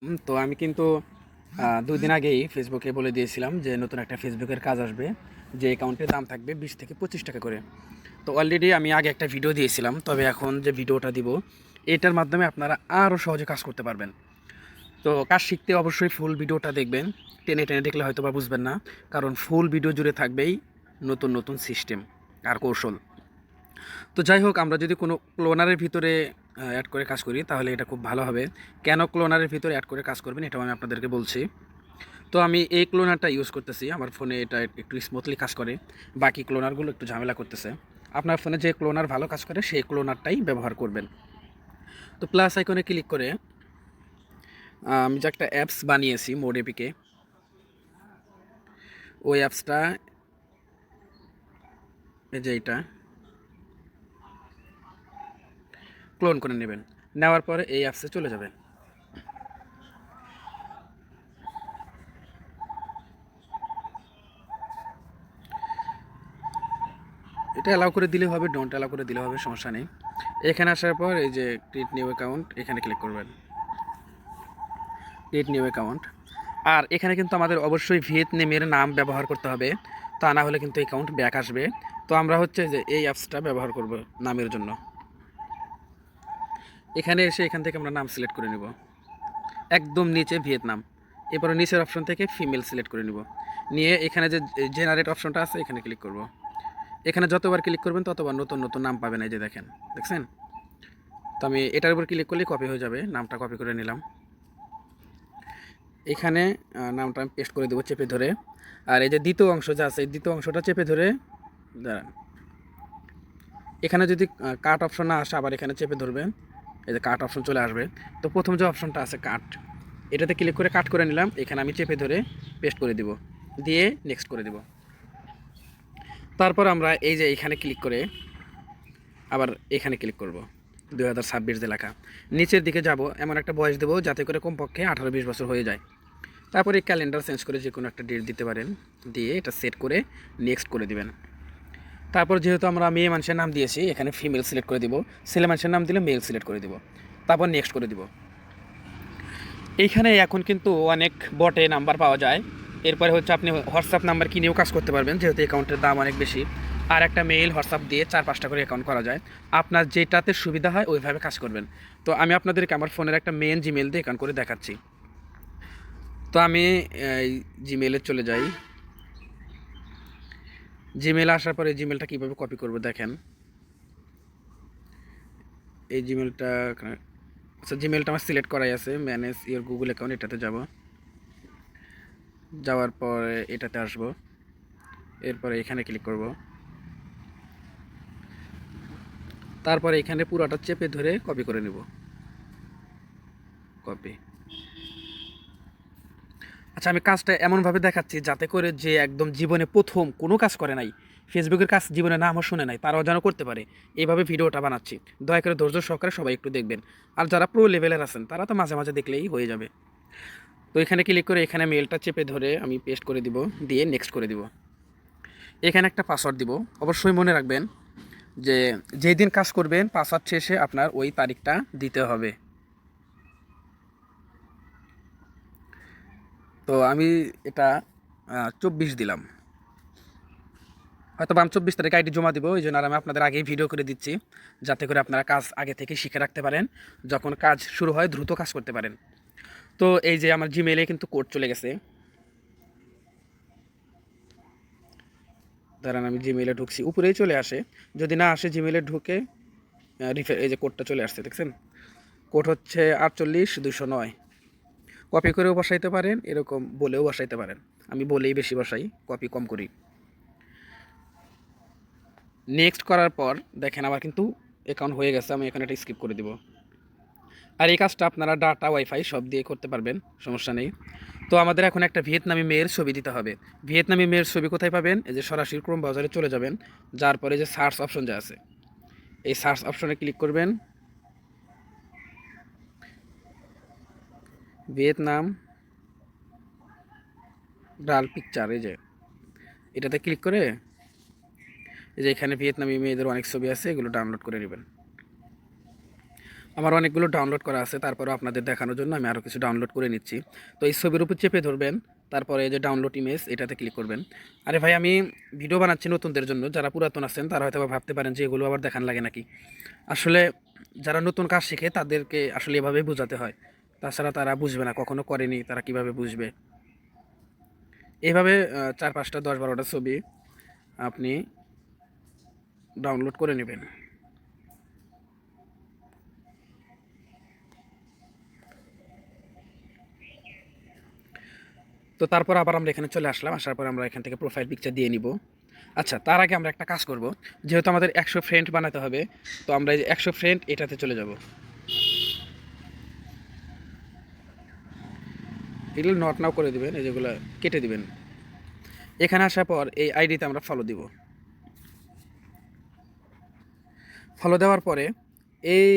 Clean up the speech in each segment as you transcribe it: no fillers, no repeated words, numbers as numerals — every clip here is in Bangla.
তো আমি কিন্তু ২ দিন আগেই ফেসবুকে বলে দিয়েছিলাম যে নতুন একটা ফেসবুকের কাজ আসবে, যে অ্যাকাউন্টের দাম থাকবে ২০ থেকে ২৫ টাকা করে। তো অলরেডি আমি আগে একটা ভিডিও দিয়েছিলাম, তবে এখন যে ভিডিওটা দিব এটার মাধ্যমে আপনারা আরও সহজে কাজ করতে পারবেন। তো কাজ শিখতে অবশ্যই ফুল ভিডিওটা দেখবেন। টেনে টেনে দেখলে হয়তো বা বুঝবেন না, কারণ ফুল ভিডিও জুড়ে থাকবেই নতুন নতুন সিস্টেম আর কৌশল। তো যাই হোক, আমরা যদি কোনো ক্লোনারের ভিতরে অ্যাড করে কাজ করি তাহলে এটা খুব ভালো হবে। কেন ক্লোনারের ভিতরে অ্যাড করে কাজ করবেন এটাও আমি আপনাদেরকে বলছি। তো আমি এই ক্লোনারটা ইউজ করতেছি, আমার ফোনে এটা একটু স্মুথলি কাজ করে, বাকি ক্লোনারগুলো একটু ঝামেলা করতেছে। আপনার ফোনে যে ক্লোনার ভালো কাজ করে সেই ক্লোনারটাই ব্যবহার করবেন। তো প্লাস আইকনে ক্লিক করে আমি যে একটা অ্যাপস বানিয়েছি মোড এপিকে, ওই অ্যাপসটা এই যে এইটা ক্লোন করে নেবেন। নেওয়ার পরে এই অ্যাপসে চলে যাবেন। এটা অ্যালাউ করে দিলে হবে, ডোন্ট অ্যালাউ করে দিলে হবে, সমস্যা নেই। এখানে আসার পর এই যে ক্রিয়েট নিউ অ্যাকাউন্ট, এখানে ক্লিক করবেন, ক্রিয়েট নিউ অ্যাকাউন্ট। আর এখানে কিন্তু আমাদের অবশ্যই ভিয়েতনামের নাম ব্যবহার করতে হবে, তা না হলে কিন্তু অ্যাকাউন্ট ব্যাক আসবে। তো আমরা হচ্ছে যে এই অ্যাপসটা ব্যবহার করব নামের জন্য। এখানে এসে এখান থেকে আমরা নাম সিলেক্ট করে নিব, একদম নিচে ভিয়েতনাম, এরপরে নিচের অপশন থেকে ফিমেল সিলেক্ট করে নিব। নিয়ে এখানে যে জেনারেট অপশনটা আছে এখানে ক্লিক করব। এখানে যতবার ক্লিক করবেন ততবার নতুন নতুন নাম পাবেন, এই যে দেখেন, দেখছেন? তো আমি এটার উপর ক্লিক করলেই কপি হয়ে যাবে, নামটা কপি করে নিলাম। এখানে নামটা আমি পেস্ট করে দেবো চেপে ধরে। আর এই যে দ্বিতীয় অংশ যা আছে এই দ্বিতীয় অংশটা চেপে ধরে দাঁড়ান, এখানে যদি কাট অপশন না আসে আবার এখানে চেপে ধরবেন, এই যে কাট অপশন চলে আসবে। তো প্রথম যে অপশনটা আছে কাট, এটাতে ক্লিক করে কাট করে নিলাম, এখানে আমি চেপে ধরে পেস্ট করে দিব, দিয়ে নেক্সট করে দিব। তারপর আমরা এই যে এখানে ক্লিক করে আবার এখানে ক্লিক করব, 2026 যে লেখা, নিচের দিকে যাব, এমন একটা বয়স দেবো যাতে করে কমপক্ষে 18-20 বছর হয়ে যায়। তারপরে ক্যালেন্ডার চেঞ্জ করে যে কোনো একটা ডেট দিতে পারেন, দিয়ে এটা সেট করে নেক্সট করে দিবেন। তারপর যেহেতু আমরা মেয়ে মানুষের নাম দিয়েছি এখানে ফিমেল সিলেক্ট করে দিব, ছেলে মানুষের নাম দিলে মেল সিলেক্ট করে দিব, তারপর নেক্সট করে দিব। এইখানে এখন কিন্তু অনেক বটে নাম্বার পাওয়া যায়। এরপরে হচ্ছে আপনি হোয়াটসঅ্যাপ নাম্বার কিনেও কাজ করতে পারবেন, যেহেতু অ্যাকাউন্টের দাম অনেক বেশি। আর একটা মেইল হোয়াটসঅ্যাপ দিয়ে 4-5টা করে অ্যাকাউন্ট করা যায়, আপনার যেটাতে সুবিধা হয় ওইভাবে কাজ করবেন। তো আমি আপনাদেরকে আমার ফোনের একটা মেন জিমেল দিয়ে অ্যাকাউন্ট করে দেখাচ্ছি। তো আমি এই জিমেলে চলে যাই। জিমেলে আসার পরে জিমেলটা কীভাবে কপি করব দেখেন। এই জিমেলটা, আচ্ছা জিমেলটা আমার সিলেক্ট করাই আছে, ম্যানেজ ইওর গুগল অ্যাকাউন্ট, এটাতে যাব। যাওয়ার পরে এটাতে আসব, এরপরে এখানে ক্লিক করব, তারপরে এখানে পুরোটা চেপে ধরে কপি করে নেব, কপি। আচ্ছা আমি কাজটা এমনভাবে দেখাচ্ছি যাতে করে যে একদম জীবনে প্রথম কোনো কাজ করে নাই, ফেসবুকের কাজ জীবনে নামও শুনে নাই, তারাও যেন করতে পারে, এইভাবে ভিডিওটা বানাচ্ছি। দয়া করে ধৈর্য সহকারে সবাই একটু দেখবেন। আর যারা প্রো লেভেলের আছেন তারা তো মাঝে মাঝে দেখলেই হয়ে যাবে। তো এখানে ক্লিক করে এখানে মেলটা চেপে ধরে আমি পেস্ট করে দিব, দিয়ে নেক্সট করে দিব। এখানে একটা পাসওয়ার্ড দিব, অবশ্যই মনে রাখবেন যে যেই দিন কাজ করবেন পাসওয়ার্ড শেষে আপনার ওই তারিখটা দিতে হবে। তো আমি এটা 24 দিলাম, হয়তো আমি 24 তারিখ আইডি জমা দিব, এই জন্য আর আমি আপনাদের আগেই ভিডিও করে দিচ্ছি, যাতে করে আপনারা কাজ আগে থেকে শিখে রাখতে পারেন, যখন কাজ শুরু হয় দ্রুত কাজ করতে পারেন। তো এই যে আমার জিমেইলে কিন্তু কোড চলে গেছে, ধরেন আমি জিমেইলে ঢুকছি, উপরেই চলে আসে, যদি না আসে জিমেইলে ঢুকে এই যে কোডটা চলে আসছে, দেখছেন? কোড হচ্ছে 48-209। কপি করেও বসাইতে পারেন, এরকম বলেও বসাইতে পারেন। আমি বলেই বেশি বসাই, কপি কম করি। নেক্সট করার পর দেখেন আমার কিন্তু অ্যাকাউন্ট হয়ে গেছে, আমি এখানে একটা স্কিপ করে দিব। আর এই কাজটা আপনারা ডাটা ওয়াইফাই সব দিয়ে করতে পারবেন, সমস্যা নেই। তো আমাদের এখন একটা ভিয়েতনামি মেয়ের ছবি দিতে হবে। ভিয়েতনামি মেয়ের ছবি কোথায় পাবেন? এই যে সরাসরি ক্রোম ব্রাউজারে চলে যাবেন, যার পরে যে সার্চ অপশন যা আছে এই সার্চ অপশনে ক্লিক করবেন, ভিয়েতনাম ডাল পিকচার, এই যে এটাতে ক্লিক করে এই যে এখানে ভিয়েতনামি মেয়েদের অনেক ছবি আছে, এগুলো ডাউনলোড করে নেবেন। আমার অনেকগুলো ডাউনলোড করা আছে, তারপরে আপনাদের দেখানোর জন্য আমি আরও কিছু ডাউনলোড করে নিচ্ছি। তো এই ছবির উপর চেপে ধরবেন, তারপরে এই যে ডাউনলোড ইমেজ এটাতে ক্লিক করবেন। আরে ভাই, আমি ভিডিও বানাচ্ছি নতুনদের জন্য, যারা পুরাতন আছেন তারা হয়তো ভাবতে পারেন যে এগুলো আবার দেখান লাগে নাকি। আসলে যারা নতুন কাজ শিখে তাদেরকে আসলে এভাবেই বোঝাতে হয়, তাছাড়া তারা বুঝবে না, কখনো করেনি তারা কিভাবে বুঝবে। এইভাবে 4-5টা 10-12টা ছবি আপনি ডাউনলোড করে নেবেন। তো তারপর আবার আমরা এখানে চলে আসলাম, আসার পর আমরা এখান থেকে প্রোফাইল পিকচার দিয়ে নিব। আচ্ছা, তার আগে আমরা একটা কাজ করব, যেহেতু আমাদের 100 ফ্রেন্ড বানাতে হবে, তো আমরা এই যে 100 ফ্রেন্ড এটাতে চলে যাব। এগুলো নট নাও করে দিবেন, এই যেগুলো কেটে দিবেন। এখানে আসার পর এই আইডিতে আমরা ফলো দিব। ফলো দেওয়ার পরে এই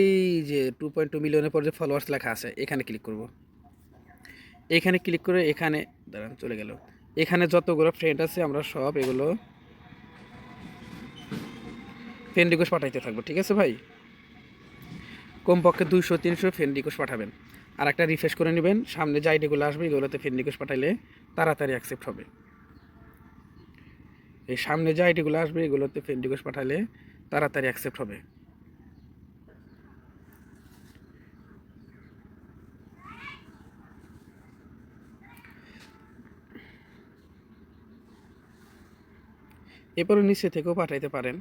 যে 2.2 মিলিয়নের পর যে ফলোয়ার্স লেখা আছে এখানে ক্লিক করব। এখানে ক্লিক করে এখানে দাঁড়ান, চলে গেল। এখানে যতগুলো ফ্রেন্ড আছে আমরা সব এগুলো ফ্রেন্ড রিকোয়েস্ট পাঠাইতে থাকবো, ঠিক আছে ভাই? কমপক্ষে 200-300 ফ্রেন্ড রিকোয়েস্ট পাঠাবেন। আর একটা রিফ্রেশ করে নেবেন, সামনে যে আইডিগুলো আসবে এগুলোতে ফ্রেন্ড রিকোয়েস্ট পাঠাইলে তাড়াতাড়ি অ্যাকসেপ্ট হবে। এই সামনে যে আইডিগুলো আসবে এগুলোতে ফ্রেন্ড রিকোয়েস্ট পাঠাইলে তাড়াতাড়ি অ্যাকসেপ্ট হবে। এরপরে নিচে থেকেও পাঠাইতে পারেন।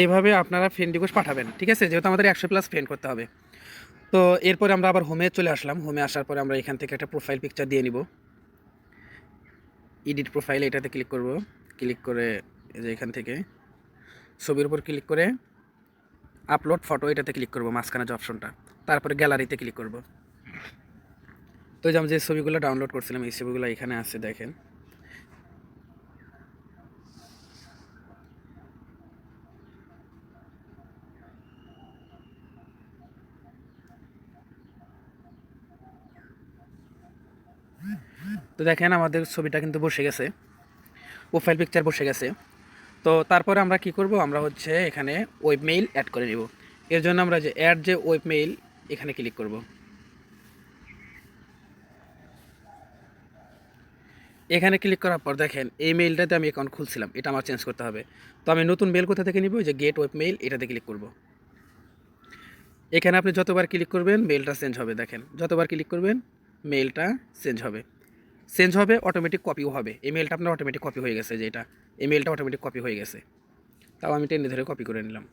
এভাবে আপনারা ফ্রেন্ড রিকোয়েস্ট পাঠাবেন, ঠিক আছে? যেহেতু আমাদের 100+ ফ্রেন্ড করতে হবে। তো এরপরে আমরা আবার হোমে চলে আসলাম। হোমে আসার পরে আমরা এখান থেকে একটা প্রোফাইল পিকচার দিয়ে নিব। এডিট প্রোফাইল এটাতে ক্লিক করব। ক্লিক করে এই যে এখান থেকে ছবির উপর ক্লিক করে আপলোড ফটো এটাতে ক্লিক করব, মাঝখানে যে অপশনটা। তারপরে গ্যালারিতে ক্লিক করব। তো যে আমি যে ছবিগুলো ডাউনলোড করছিলাম এই ছবিগুলো এখানে আছে, দেখেন। তো দেখেন আমাদের ছবিটা কিন্তু বসে গেছে, প্রোফাইল পিকচার বসে গেছে। তো তারপরে আমরা কি করব, আমরা হচ্ছে এখানে ওয়েব মেইল অ্যাড করে নিব। এর জন্য আমরা যে অ্যাড যে ওয়েব মেইল এখানে ক্লিক করব। এখানে ক্লিক করার পর দেখেন এই মেইলটাতে আমি অ্যাকাউন্ট খুলছিলাম, এটা আমার চেঞ্জ করতে হবে। তো আমি নতুন মেইল কোথা থেকে নিব, যে গেট ওয়েব মেইল এটাতে ক্লিক করব। এখানে আপনি যতবার ক্লিক করবেন মেইলটা চেঞ্জ হবে, দেখেন যতবার ক্লিক করবেন মেইলটা চেঞ্জ হবে। চেঞ্জ হবে, অটোমেটিক কপিও হবে। এই মেইলটা আপনার অটোমেটিক কপি হয়ে গেছে, যেটা এই মেইলটা অটোমেটিক কপি হয়ে গেছে। তাও আমি টেনে ধরে কপি করে নিলাম।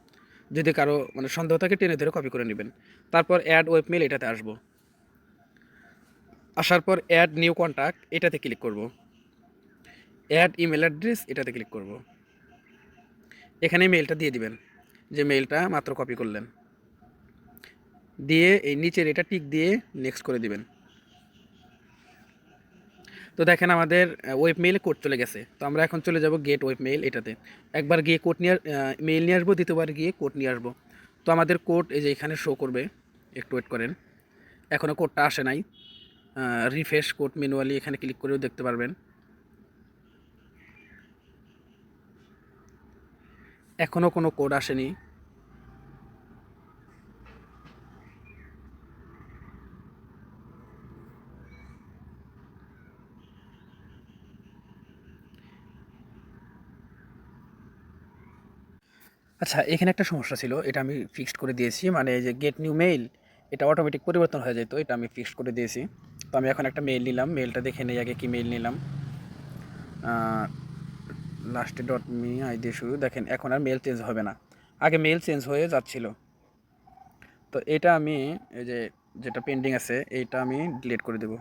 যদি কারো মানে সন্দেহ থাকে টেনে ধরে কপি করে নেবেন। তারপর অ্যাড ওয়েব মেইল এটাতে আসবো। আসার পর অ্যাড নিউ কন্ট্যাক্ট এটাতে ক্লিক করব। অ্যাড ইমেল অ্যাড্রেস এটাতে ক্লিক করব। এখানে মেইলটা দিয়ে দিবেন, যে মেইলটা মাত্র কপি করলেন। দিয়ে এই নিচের এটা টিক দিয়ে নেক্সট করে দিবেন। তো দেখেন আমাদের ওয়েব মেইলে কোড চলে গেছে। তো আমরা এখন চলে যাব গেট ওয়েব মেইল এটাতে। একবার গিয়ে কোড নিয়ে মেইল নিয়ে আসবো, দ্বিতীয়বার গিয়ে কোড নিয়ে আসবো। তো আমাদের কোড এই যে এখানে শো করবে, একটু ওয়েট করেন। এখনও কোডটা আসে নাই। রিফ্রেশ কোড ম্যানুয়ালি এখানে ক্লিক করেও দেখতে পারবেন। এখনও কোনো কোড আসেনি। আচ্ছা, এখানে একটা সমস্যা ছিল, এটা আমি ফিক্সড করে দিয়েছি। মানে এই যে গেট নিউ মেইল এটা অটোমেটিক পরিবর্তন হয়ে যেত, এটা আমি ফিক্সড করে দিয়েছি। তো আমি এখন একটা মেইল নিলাম, মেইলটা দেখে নেই আগে কি মেইল নিলাম। লাস্টে ডট মি আই দিয়ে শুরু। দেখেন এখন আর মেল চেঞ্জ হবে না, আগে মেল চেঞ্জ হয়ে যাচ্ছিল। তো এটা আমি এই যে যেটা পেন্ডিং আছে এইটা আমি ডিলিট করে দেব।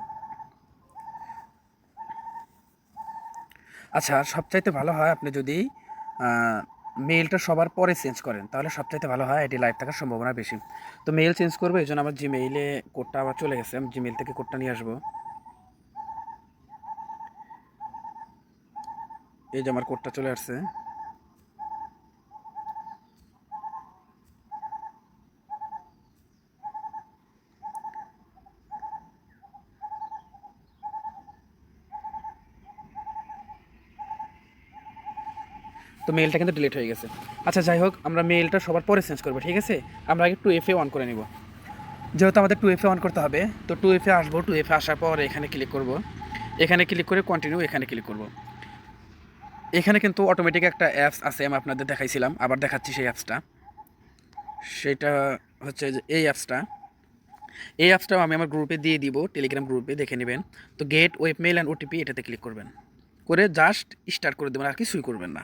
আচ্ছা, সবচাইতে ভালো হয় আপনি যদি মেইলটা সবার পরে চেঞ্জ করেন, তাহলে সবচাইতে ভালো হয়, এটি লাইভ থাকার সম্ভাবনা বেশি। তো মেইল চেঞ্জ করবো, এই জন্য আমার জিমেইলে কোডটা আবার চলে গেছে, আমি জিমেইল থেকে কোডটা নিয়ে আসবো। এই যে আমার কোডটা চলে আসছে। তো মেইলটা কিন্তু ডিলিট হয়ে গেছে। আচ্ছা যাই হোক, আমরা মেইলটা সবার পরে চেঞ্জ করবো, ঠিক আছে? আমরা আগে 2FA অন করে নিব। যেহেতু আমাদের 2FA অন করতে হবে, তো 2FA আসবো। 2FA আসার পর এখানে ক্লিক করব, এখানে ক্লিক করে কন্টিনিউ এখানে ক্লিক করব। এখানে কিন্তু অটোমেটিক একটা অ্যাপস আছে, আমি আপনাদের দেখাইছিলাম, আবার দেখাচ্ছি সেই অ্যাপসটা। সেটা হচ্ছে যে এই অ্যাপসটাও আমি আমার গ্রুপে দিয়ে দিব, টেলিগ্রাম গ্রুপে দেখে নেবেন। তো get web mail and OTP এটাতে ক্লিক করবেন, করে জাস্ট স্টার্ট করে দেবেন, আর কিছুই করবেন না।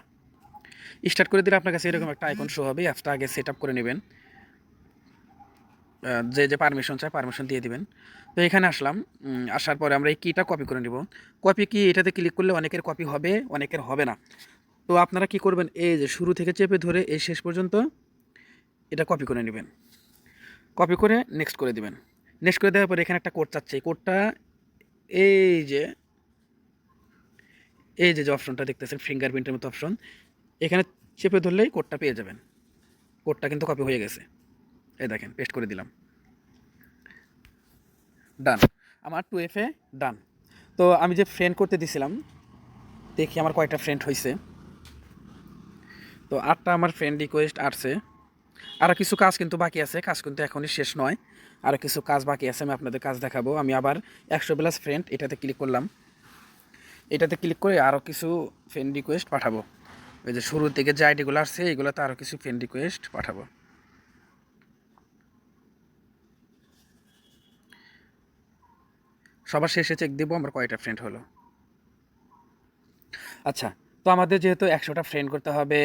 স্টার্ট করে দিলে আপনার কাছে এরকম একটা আইকন শো হবে। অ্যাপসটা আগে সেট আপ করে নেবেন, যে পারমিশন চায় পারমিশন দিয়ে দিবেন। তো এখানে আসলাম, আসার পরে আমরা এই কিটা কপি করে নেব। কপি কি, এটাতে ক্লিক করলে অনেকের কপি হবে, অনেকের হবে না। তো আপনারা কি করবেন, এই যে শুরু থেকে চেপে ধরে এই শেষ পর্যন্ত এটা কপি করে নেবেন। কপি করে নেক্সট করে দিবেন। নেক্সট করে দেওয়ার পরে এখানে একটা কোড চাচ্ছে, এই কোডটা এই যে যে অপশনটা দেখতেছেন ফিঙ্গারপ্রিন্টের মতো অপশন, এখানে চেপে ধরলেই কোডটা পেয়ে যাবেন। কোডটা কিন্তু কপি হয়ে গেছে, এই দেখেন পেস্ট করে দিলাম, ডান। আমার 2FA ডান। তো আমি যে ফ্রেন্ড করতে দিছিলাম, দেখি আমার কয়টা ফ্রেন্ড হয়েছে। তো 8টা আমার ফ্রেন্ড রিকোয়েস্ট আসছে। আরও কিছু কাজ কিন্তু বাকি আছে, কাজ কিন্তু এখনই শেষ নয়, আরও কিছু কাজ বাকি আছে, আমি আপনাদের কাজ দেখাবো। আমি আবার 100+ ফ্রেন্ড এটাতে ক্লিক করলাম। এটাতে ক্লিক করে আরও কিছু ফ্রেন্ড রিকোয়েস্ট পাঠাবো। ওই যে শুরু থেকে যে আইডিগুলো আসছে এইগুলোতে আরও কিছু ফ্রেন্ড রিকোয়েস্ট পাঠাবো। সবার শেষে চেক দেবো আমার কয়টা ফ্রেন্ড হলো। আচ্ছা, তো আমাদের যেহেতু 100টা ফ্রেন্ড করতে হবে,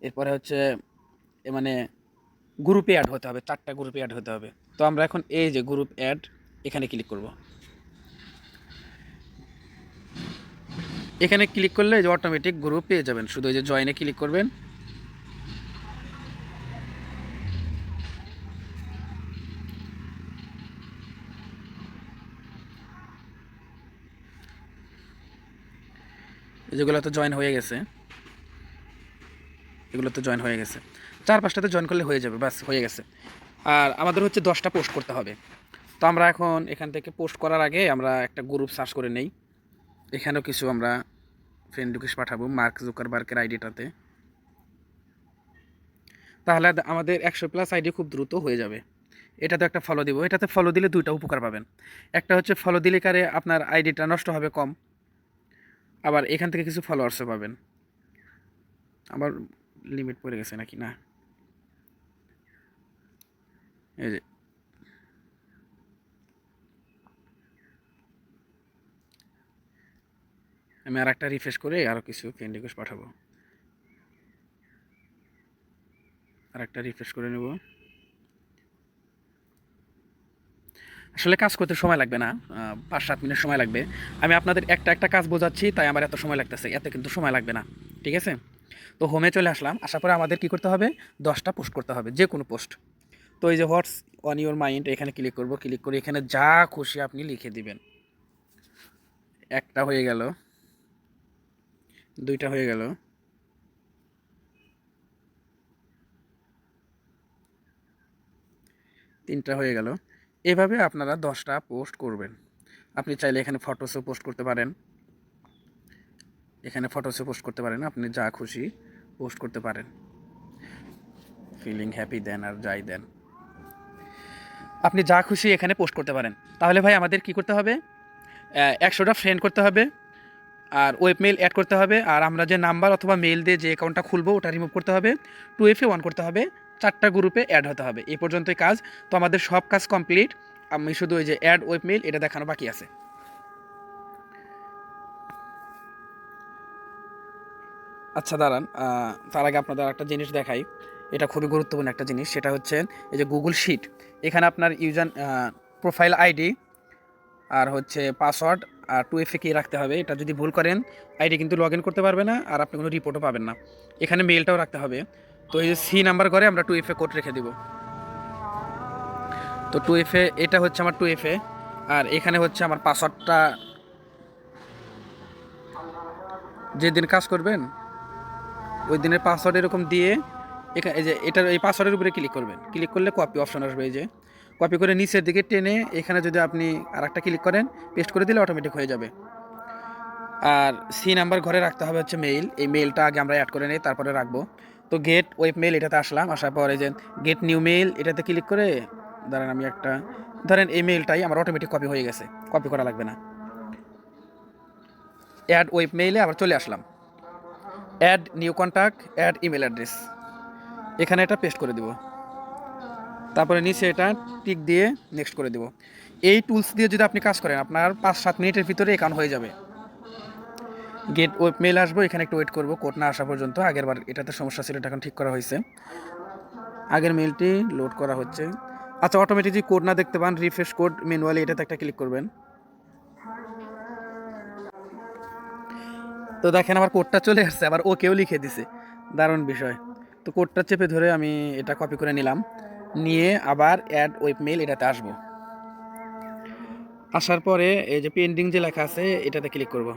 এরপরে হচ্ছে মানে গ্রুপে অ্যাড হতে হবে, 4টা গ্রুপে অ্যাড হতে হবে। তো আমরা এখন এই যে গ্রুপ অ্যাড এখানে ক্লিক করব। এখানে ক্লিক করলে যে অটোমেটিক গ্রুপ পেয়ে যাবেন, শুধু এই যে জয়েনে ক্লিক করবেন। যেগুলো তো জয়েন হয়ে গেছে, এগুলো তো জয়েন হয়ে গেছে, 4-5টাতে জয়েন করলে হয়ে যাবে, বাস হয়ে গেছে। আর আমাদের হচ্ছে 10টা পোস্ট করতে হবে। তো আমরা এখন এখান থেকে পোস্ট করার আগে আমরা একটা গ্রুপ সার্চ করে নেই। এখানেও কিছু আমরা ফ্রেন্ড রিকোয়েস্ট পাঠাবো মার্ক জুকারবার্গের আইডিটাতে, তাহলে আমাদের 100+ আইডি খুব দ্রুত হয়ে যাবে। এটাতে একটা ফলো দিব, এটাতে ফলো দিলে 2টা উপকার পাবেন। একটা হচ্ছে ফলো দিলে কারে আপনার আইডিটা নষ্ট হবে কম, আবার এখান থেকে কিছু ফলোয়ার্সও পাবেন। আবার লিমিট পড়ে গেছে নাকি না, এই যে আমি আর একটা রিফ্রেশ করে আরও কিছু ফ্রেন্ড রিকোয়েস্ট পাঠাবো, আর একটা রিফ্রেশ করে নেব। আসলে কাজ করতে সময় লাগবে না, 5-7 মিনিট সময় লাগবে। আমি আপনাদের একটা কাজ বোঝাচ্ছি, তাই আমার এত সময় লাগতেছে, এত কিন্তু সময় লাগবে না, ঠিক আছে? তো হোমে চলে আসলাম, আসার পরে আমাদের কি করতে হবে, 10টা পোস্ট করতে হবে, যে কোনো পোস্ট। তো এই যে হোয়াটস অন ইউর মাইন্ড এখানে ক্লিক করব, ক্লিক করে এখানে যা খুশি আপনি লিখে দিবেন। একটা হয়ে গেল, 2টা হয়ে গেল, 3টা হয়ে গেল। এভাবে আপনারা 10টা পোস্ট করবেন। আপনি চাইলে এখানে ফটোসও পোস্ট করতে পারেন, এখানে ফটোসও পোস্ট করতে পারেন, আপনি যা খুশি পোস্ট করতে পারেন। ফিলিং হ্যাপি দেন আর যাই দেন, আপনি যা খুশি এখানে পোস্ট করতে পারেন। তাহলে ভাই আমাদের কি করতে হবে, 100টা ফ্রেন্ড করতে হবে, আর ওয়েব মেইল অ্যাড করতে হবে, আর আমরা যে নাম্বার অথবা মেইল দিয়ে যে অ্যাকাউন্টটা খুলবো ওটা রিমুভ করতে হবে, 2FA অন করতে হবে, 4টা গ্রুপে অ্যাড হতে হবে। এই পর্যন্তই কাজ। তো আমাদের সব কাজ কমপ্লিট, আমি শুধু ওই যে অ্যাড ওয়েব মেইল এটা দেখানো বাকি আছে। আচ্ছা দাঁড়ান, তার আগে আপনাদের একটা জিনিস দেখাই, এটা খুবই গুরুত্বপূর্ণ একটা জিনিস। সেটা হচ্ছে এই যে গুগল শিট, এখানে আপনার ইউজার প্রোফাইল আইডি আর হচ্ছে পাসওয়ার্ড আর 2FA কি রাখতে হবে। এটা যদি ভুল করেন আইডি কিন্তু লগ ইন করতে পারবে না, আর আপনি কোনো রিপোর্টও পাবেন না। এখানে মেলটাও রাখতে হবে। তো এই যে C নাম্বার করে আমরা 2FA কোড রেখে দিব। তো 2FA এটা হচ্ছে আমার 2FA, আর এখানে হচ্ছে আমার পাসওয়ার্ডটা। যেদিন কাজ করবেন ওই দিনের পাসওয়ার্ড এরকম দিয়ে এখানে এই যে এটার এই পাসওয়ার্ডের উপরে ক্লিক করবেন, ক্লিক করলে কপি অপশন আসবে। এই যে কপি করে নিচের দিকে টেনে এখানে যদি আপনি আর একটা ক্লিক করেন পেস্ট করে দিলে অটোমেটিক হয়ে যাবে। আর সি নাম্বার ঘরে রাখতে হবে হচ্ছে মেইল। এই মেইলটা আগে আমরা অ্যাড করে নিই, তারপরে রাখবো। তো গেট ওয়েব মেইল এটাতে আসলাম, আসার পরে যে গেট নিউ মেইল এটাতে ক্লিক করে ধরেন আমি একটা, ধরেন এই মেইলটাই আমার অটোমেটিক কপি হয়ে গেছে, কপি করা লাগবে না। অ্যাড ওয়েব মেইলে আবার চলে আসলাম, add new contact, add email address, এখানে এটা পেস্ট করে দিব। তারপরে নিচে এটা টিক দিয়ে নেক্সট করে দিব। এই টুলস দিয়ে যদি আপনি কাজ করেন আপনার 5-7 মিনিটের ভিতরে অ্যাকাউন্ট হয়ে যাবে। গেট ওয়েব মেইল আসবো, এখানে একটু ওয়েট করবো কোড না আসা পর্যন্ত। আগের বার এটাতে সমস্যা ছিল, এটা এখন ঠিক করা হয়েছে। আগের মেইলটি লোড করা হচ্ছে। আচ্ছা, অটোমেটিক যদি কোড না দেখতে পান রিফ্রেশ কোড ম্যানুয়ালি এটাতে একটা ক্লিক করবেন। তো দেখেন আমার কোডটা চলে আসছে, আবার ওকেও লিখে দিছে, দারুণ বিষয়। তো কোডটা চেপে ধরে আমি এটা কপি করে নিলাম, নিয়ে আবার অ্যাড ওয়েব মেইল এটাতে আসবো। আসার পরে এই যে পেন্ডিং যে লেখা আছে এটাতে ক্লিক করব।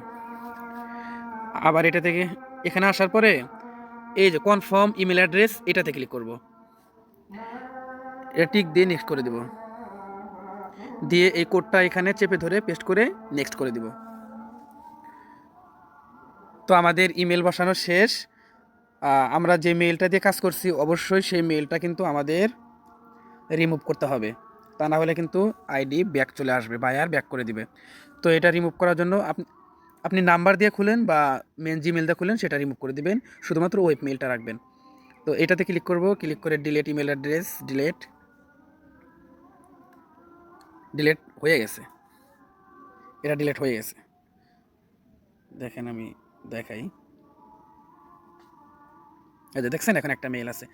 আবার এটা থেকে এখানে আসার পরে এই যে কনফার্ম ইমেল অ্যাড্রেস এটাতে ক্লিক করব, এটা টিক দিয়ে নেক্সট করে দেব, দিয়ে এই কোডটা এখানে চেপে ধরে পেস্ট করে নেক্সট করে দিব। তো আমাদের ইমেল বসানো শেষ। আমরা যে মেইলটা দিয়ে কাজ করছি অবশ্যই সেই মেইলটা কিন্তু আমাদের রিমুভ করতে হবে, তা না হলে কিন্তু আইডি ব্যাক চলে আসবে, বায়ার ব্যাক করে দিবে। তো এটা রিমুভ করার জন্য আপনি নাম্বার দিয়ে খুলেন বা মেন জিমেল দিয়ে খুলেন, সেটা রিমুভ করে দিবেন, শুধুমাত্র ওয়েব মেইলটা রাখবেন। তো এটাতে ক্লিক করব, ক্লিক করে ডিলেট ইমেল অ্যাড্রেস, ডিলেট হয়ে গেছে, এটা ডিলেট হয়ে গেছে। দেখেন আমি দেখাই, এই যে দেখছেন এখন একটা মেইল আছে।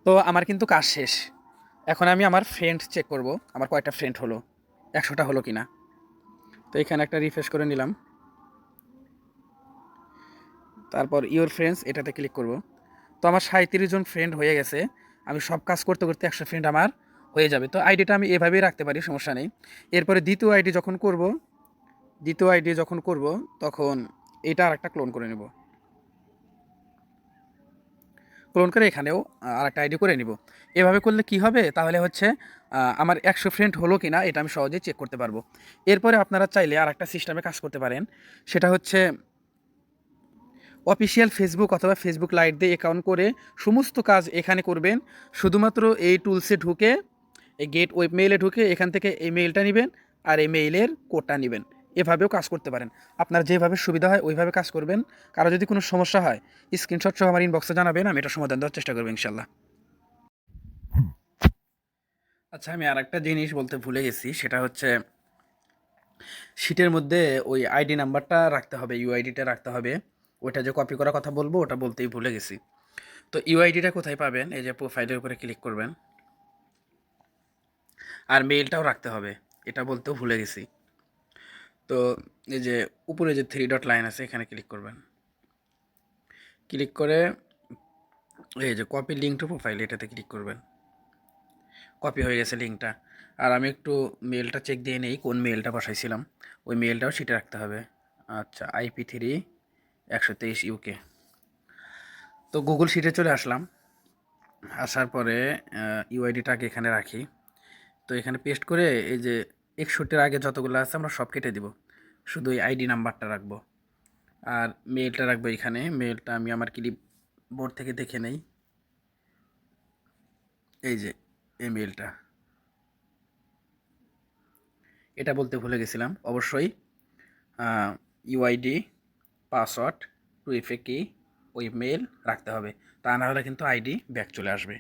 তো আমার কিন্তু কাজ শেষ। এখন আমি আমার ফ্রেন্ড চেক করব, আমার কয়টা ফ্রেন্ড হলো, 100টা হলো কিনা। তো এখানে একটা রিফ্রেশ করে নিলাম, তারপর ইওর ফ্রেন্ডস এটাতে ক্লিক করব। তো আমার 37 জন ফ্রেন্ড হয়ে গেছে। আমি সব কাজ করতে করতে 100 ফ্রেন্ড আমার হয়ে যাবে। তো আইডিটা আমি এভাবেই রাখতে পারি, সমস্যা নেই। এরপরে দ্বিতীয় আইডি যখন করব তখন এটা আর একটা ক্লোন করে নেব, ক্লোন করে এখানেও আর একটা আইডি করে নিব। এভাবে করলে কি হবে, তাহলে হচ্ছে আমার 100 ফ্রেন্ড হলো কি না এটা আমি সহজেই চেক করতে পারবো। এরপরে আপনারা চাইলে আর একটা সিস্টেমে কাজ করতে পারেন, সেটা হচ্ছে অফিসিয়াল ফেসবুক অথবা ফেসবুক লাইট দিয়ে অ্যাকাউন্ট করে সমস্ত কাজ এখানে করবেন। শুধুমাত্র এই টুলসে ঢুকে, এই গেট ওয়েব মেইলে ঢুকে এখান থেকে এই মেইলটা নেবেন আর এই মেইলের কোডটা নেবেন। এভাবেও কাজ করতে পারেন, আপনার যেভাবে সুবিধা হয় ওইভাবে কাজ করবেন। কারো যদি কোনো সমস্যা হয় স্ক্রিনশট সহ আমার ইনবক্সে জানাবেন, আমি এটা সমাধান দেওয়ার চেষ্টা করবো ইনশাল্লাহ। আচ্ছা, আমি আর একটা জিনিস বলতে ভুলে গেছি, সেটা হচ্ছে শিটের মধ্যে ওই আইডি নাম্বারটা রাখতে হবে, ইউআইডিটা রাখতে হবে। ওইটা যে কপি করার কথা বলবো ওটা বলতেই ভুলে গেছি। তো ইউআইডিটা কোথায় পাবেন, এই যে প্রোফাইলের উপরে ক্লিক করবেন, আর মেইলটাও রাখতে হবে, এটা বলতেও ভুলে গেছি। তো এই যে উপরে যে 3 ডট লাইন আছে এখানে ক্লিক করবেন, ক্লিক করে এই যে কপি লিঙ্ক টু প্রোফাইল এটাতে ক্লিক করবেন, কপি হয়ে গেছে লিঙ্কটা। আর আমি একটু মেলটা চেক দিয়ে নেই, কোন মেলটা বসাইছিলাম ওই মেলটাও শিটে রাখতে হবে। আচ্ছা, IP3 123 UK। তো গুগল শিটে চলে আসলাম, আসার পরে ইউআইডিটাকে এখানে রাখি। তো এখানে পেস্ট করে এই যে 61-এর আগে যতগুলো আছে আমরা সব কেটে দিব, শুধু এই আইডি নাম্বারটা রাখবো। আর মেলটা রাখবো এখানে, মেলটা আমি আমার ক্লিপ বোর্ড থেকে দেখে নেই, এই যে এই মেলটা, এটা বলতে ভুলে গেছিলাম। অবশ্যই ইউআইডি, পাসওয়ার্ড, 2FA কি, ওই মেল রাখতে হবে, তা না হলে কিন্তু আইডি ব্যাক চলে আসবে।